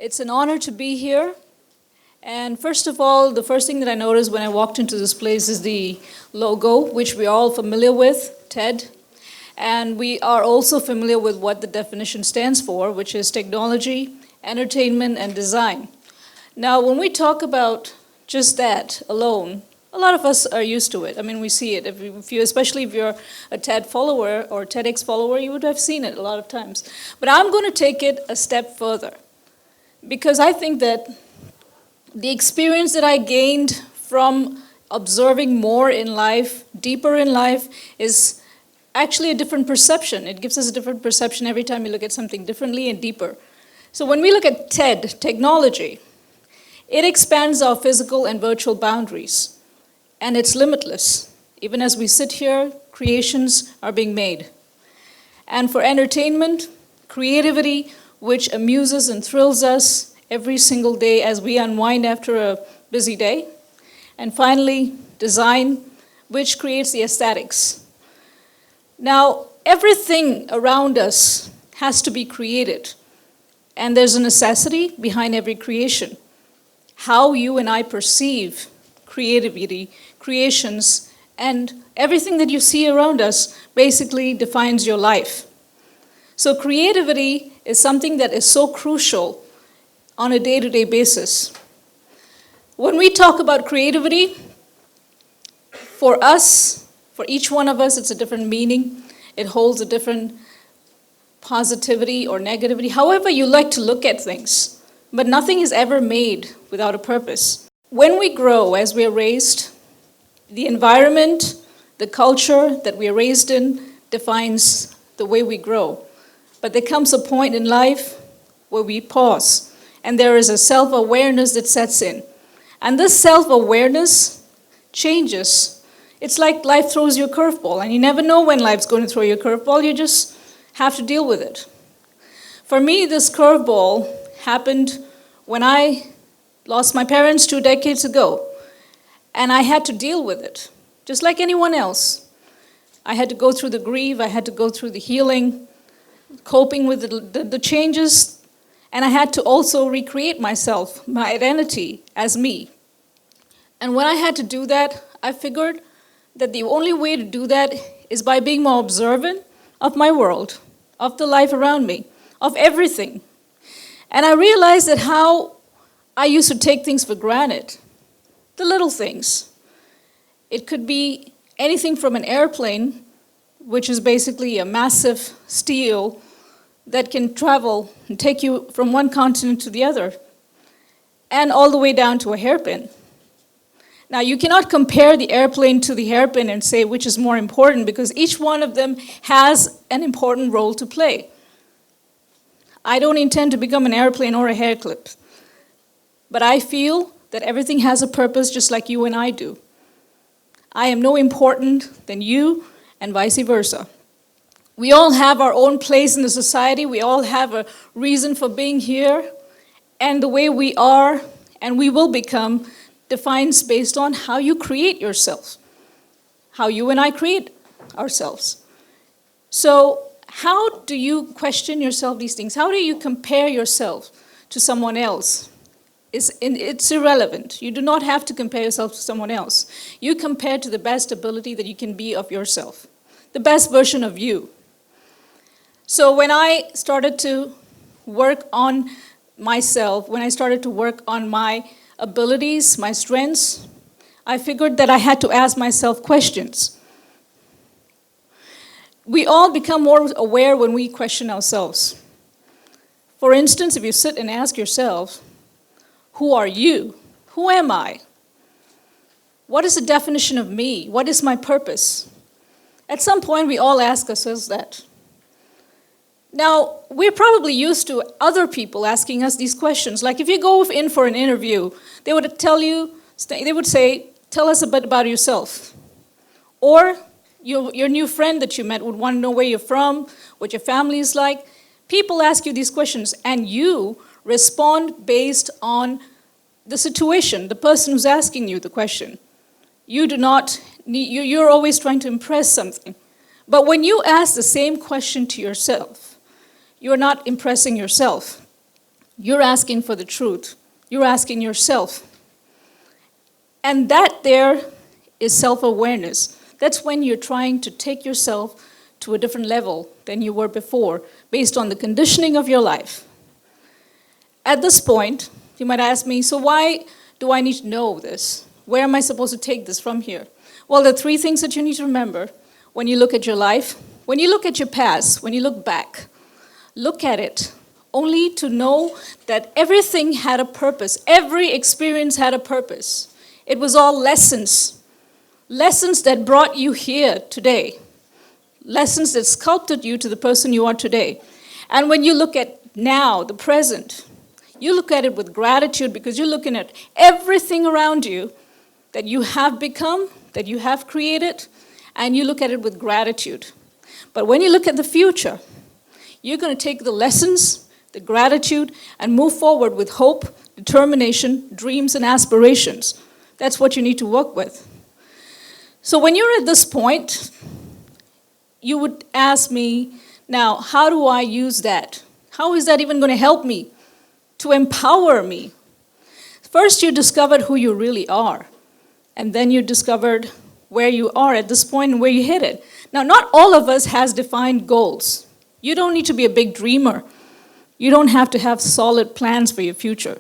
It's an honor to be here. And first of all, the first thing that I noticed when I walked into this place is the logo, which we're all familiar with, TED. And we are also familiar with what the definition stands for, which is technology, entertainment, and design. Now, when we talk about just that alone, a lot of us are used to it. I mean, we see it. Especially if you're a TED follower or TEDx follower, you would have seen it a lot of times. But I'm going to take it a step further, because I think that the experience that I gained from observing more in life, deeper in life, is actually a different perception. It gives us a different perception every time you look at something differently and deeper. So when we look at TED, technology, it expands our physical and virtual boundaries. And it's limitless. Even as we sit here, creations are being made. And for entertainment, creativity, which amuses and thrills us every single day as we unwind after a busy day. And finally, design, which creates the aesthetics. Now, everything around us has to be created. And there's a necessity behind every creation. How you and I perceive creativity, creations, and everything that you see around us basically defines your life. So creativity is something that is so crucial on a day-to-day basis. When we talk about creativity, for us, for each one of us, it's a different meaning. It holds a different positivity or negativity, however you like to look at things. But nothing is ever made without a purpose. When we grow, as we are raised, the environment, the culture that we are raised in defines the way we grow. But there comes a point in life where we pause, and there is a self-awareness that sets in. And this self-awareness changes. It's like life throws you a curveball, and you never know when life's going to throw you a curveball. You just have to deal with it. For me, this curveball happened when I lost my parents 2 decades ago, and I had to deal with it, just like anyone else. I had to go through the grief, I had to go through the healing, coping with the changes, and I had to also recreate myself, my identity as me. And when I had to do that, I figured that the only way to do that is by being more observant of my world, of the life around me, of everything. And I realized that how I used to take things for granted, the little things. It could be anything from an airplane, which is basically a massive steel that can travel and take you from one continent to the other, and all the way down to a hairpin. Now, you cannot compare the airplane to the hairpin and say which is more important, because each one of them has an important role to play. I don't intend to become an airplane or a hair clip. But I feel that everything has a purpose just like you and I do. I am no important than you, and vice versa. We all have our own place in the society. We all have a reason for being here. And the way we are and we will become defines based on how you create yourself, how you and I create ourselves. So how do you question yourself these things? How do you compare yourself to someone else? It's irrelevant. You do not have to compare yourself to someone else. You compare to the best ability that you can be of yourself, the best version of you. So when I started to work on myself, when I started to work on my abilities, my strengths, I figured that I had to ask myself questions. We all become more aware when we question ourselves. For instance, if you sit and ask yourself, who are you? Who am I? What is the definition of me? What is my purpose? At some point, we all ask ourselves that. Now, we're probably used to other people asking us these questions. Like if you go in for an interview, they would say, tell us a bit about yourself. Or your new friend that you met would want to know where you're from, what your family is like. People ask you these questions, and you respond based on the situation, the person who's asking you the question. You're always trying to impress something. But when you ask the same question to yourself, you're not impressing yourself. You're asking for the truth. You're asking yourself. And that there is self-awareness. That's when you're trying to take yourself to a different level than you were before, based on the conditioning of your life. At this point, you might ask me, so why do I need to know this? Where am I supposed to take this from here? Well, there are three things that you need to remember when you look at your life. When you look at your past, when you look back, look at it only to know that everything had a purpose. Every experience had a purpose. It was all lessons. Lessons that brought you here today. Lessons that sculpted you to the person you are today. And when you look at now, the present, you look at it with gratitude because you're looking at everything around you that you have become, that you have created, and you look at it with gratitude. But when you look at the future, you're going to take the lessons, the gratitude, and move forward with hope, determination, dreams, and aspirations. That's what you need to work with. So when you're at this point, you would ask me, now, how do I use that? How is that even going to help me, to empower me? First, you discovered who you really are. And then you discovered where you are at this point and where you hit it. Now, not all of us has defined goals. You don't need to be a big dreamer. You don't have to have solid plans for your future.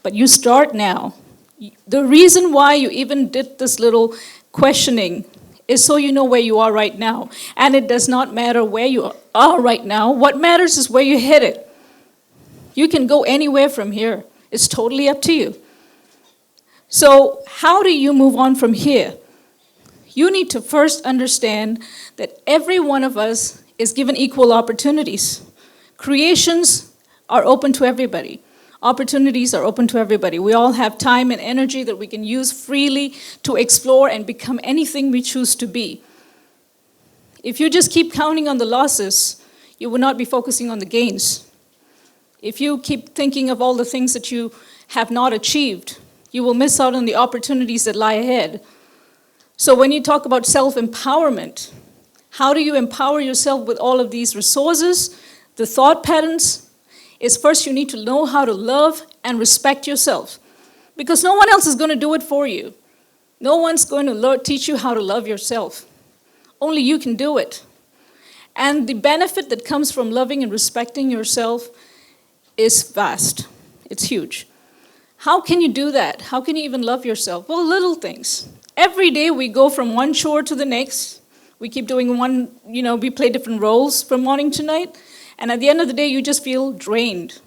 But you start now. The reason why you even did this little questioning is so you know where you are right now. And it does not matter where you are right now. What matters is where you hit it. You can go anywhere from here. It's totally up to you. So how do you move on from here? You need to first understand that every one of us is given equal opportunities. Creations are open to everybody. Opportunities are open to everybody. We all have time and energy that we can use freely to explore and become anything we choose to be. If you just keep counting on the losses, you will not be focusing on the gains. If you keep thinking of all the things that you have not achieved, you will miss out on the opportunities that lie ahead. So when you talk about self-empowerment, how do you empower yourself with all of these resources, the thought patterns? Is first you need to know how to love and respect yourself. Because no one else is going to do it for you. No one's going to teach you how to love yourself. Only you can do it. And the benefit that comes from loving and respecting yourself is vast. It's huge. How can you do that? How can you even love yourself? Well, little things. Every day we go from one chore to the next. We keep doing one, we play different roles from morning to night. And at the end of the day, you just feel drained.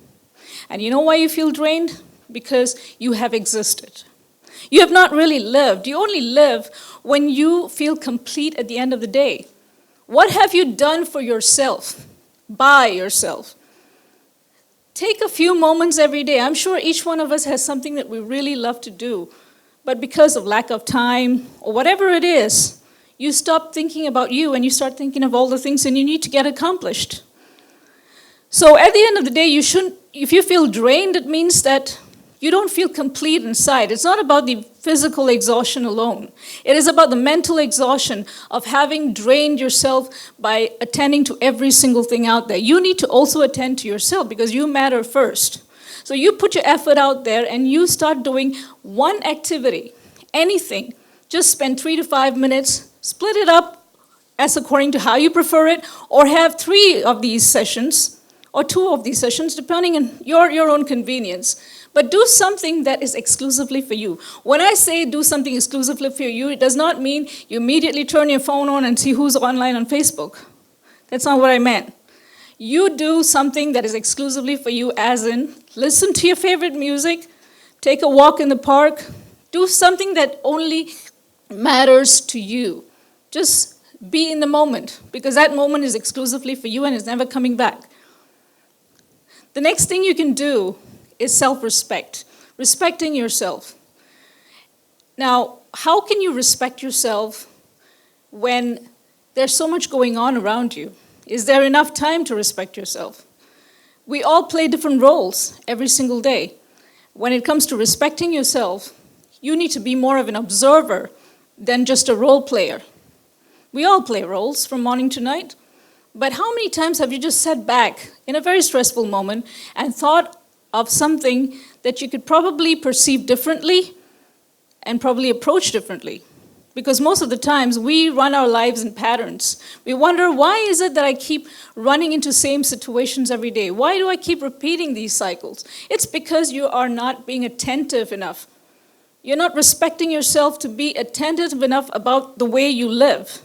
And you know why you feel drained? Because you have existed. You have not really lived. You only live when you feel complete at the end of the day. What have you done for yourself, by yourself? Take a few moments every day. I'm sure each one of us has something that we really love to do. But because of lack of time, or whatever it is, you stop thinking about you and you start thinking of all the things that you need to get accomplished. So at the end of the day, if you feel drained, it means that you don't feel complete inside. It's not about the physical exhaustion alone. It is about the mental exhaustion of having drained yourself by attending to every single thing out there. You need to also attend to yourself because you matter first. So you put your effort out there and you start doing one activity, anything. Just spend 3 to 5 minutes, split it up as according to how you prefer it, or have 3 of these sessions, or 2 of these sessions, depending on your own convenience. But do something that is exclusively for you. When I say do something exclusively for you, it does not mean you immediately turn your phone on and see who's online on Facebook. That's not what I meant. You do something that is exclusively for you, as in listen to your favorite music, take a walk in the park, do something that only matters to you. Just be in the moment, because that moment is exclusively for you and is never coming back. The next thing you can do is self-respect, respecting yourself. Now, how can you respect yourself when there's so much going on around you? Is there enough time to respect yourself? We all play different roles every single day. When it comes to respecting yourself, you need to be more of an observer than just a role player. We all play roles from morning to night. But how many times have you just sat back in a very stressful moment and thought of something that you could probably perceive differently and probably approach differently. Because most of the times we run our lives in patterns. We wonder, why is it that I keep running into same situations every day? Why do I keep repeating these cycles? It's because you are not being attentive enough. You're not respecting yourself to be attentive enough about the way you live.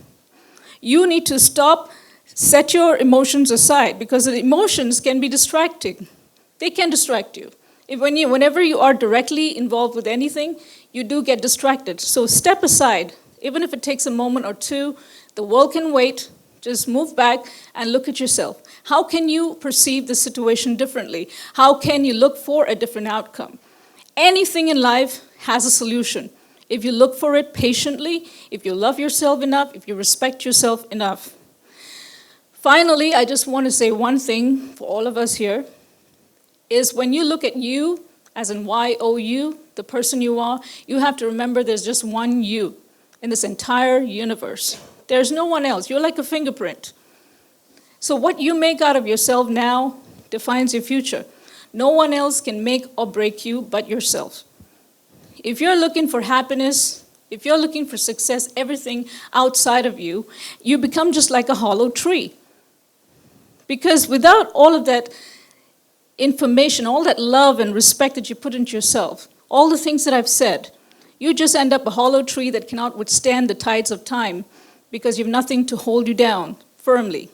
You need to stop, set your emotions aside, because the emotions can be distracting. They can distract you. Whenever you are directly involved with anything, you do get distracted. So step aside. Even if it takes a moment or two, the world can wait. Just move back and look at yourself. How can you perceive the situation differently? How can you look for a different outcome? Anything in life has a solution. If you look for it patiently, if you love yourself enough, if you respect yourself enough. Finally, I just want to say one thing for all of us here, is when you look at you, as in Y-O-U, the person you are, you have to remember there's just one you in this entire universe. There's no one else. You're like a fingerprint. So what you make out of yourself now defines your future. No one else can make or break you but yourself. If you're looking for happiness, if you're looking for success, everything outside of you, you become just like a hollow tree. Because without all of that information, all that love and respect that you put into yourself, all the things that I've said, you just end up a hollow tree that cannot withstand the tides of time because you have nothing to hold you down firmly.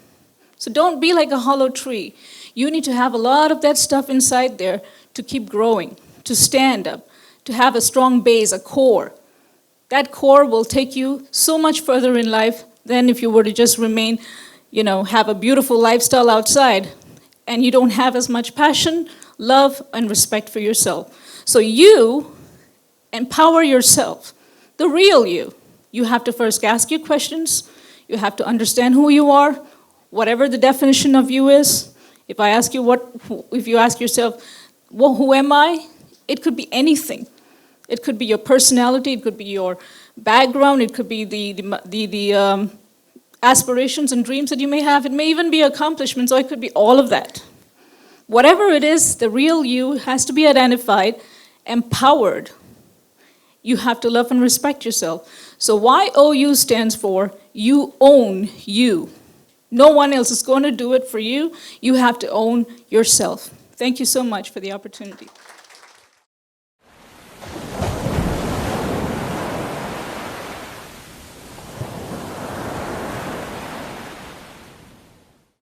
So don't be like a hollow tree. You need to have a lot of that stuff inside there to keep growing, to stand up, to have a strong base, a core. That core will take you so much further in life than if you were to just remain, have a beautiful lifestyle outside and you don't have as much passion, love, and respect for yourself. So you empower yourself, the real you. You have to first ask your questions. You have to understand who you are, whatever the definition of you is. If you ask yourself, well, who am I? It could be anything. It could be your personality. It could be your background. It could be the aspirations and dreams that you may have. It may even be accomplishments, or it could be all of that. Whatever it is, the real you has to be identified, empowered. You have to love and respect yourself. So YOU stands for you own you. No one else is going to do it for you. You have to own yourself. Thank you so much for the opportunity.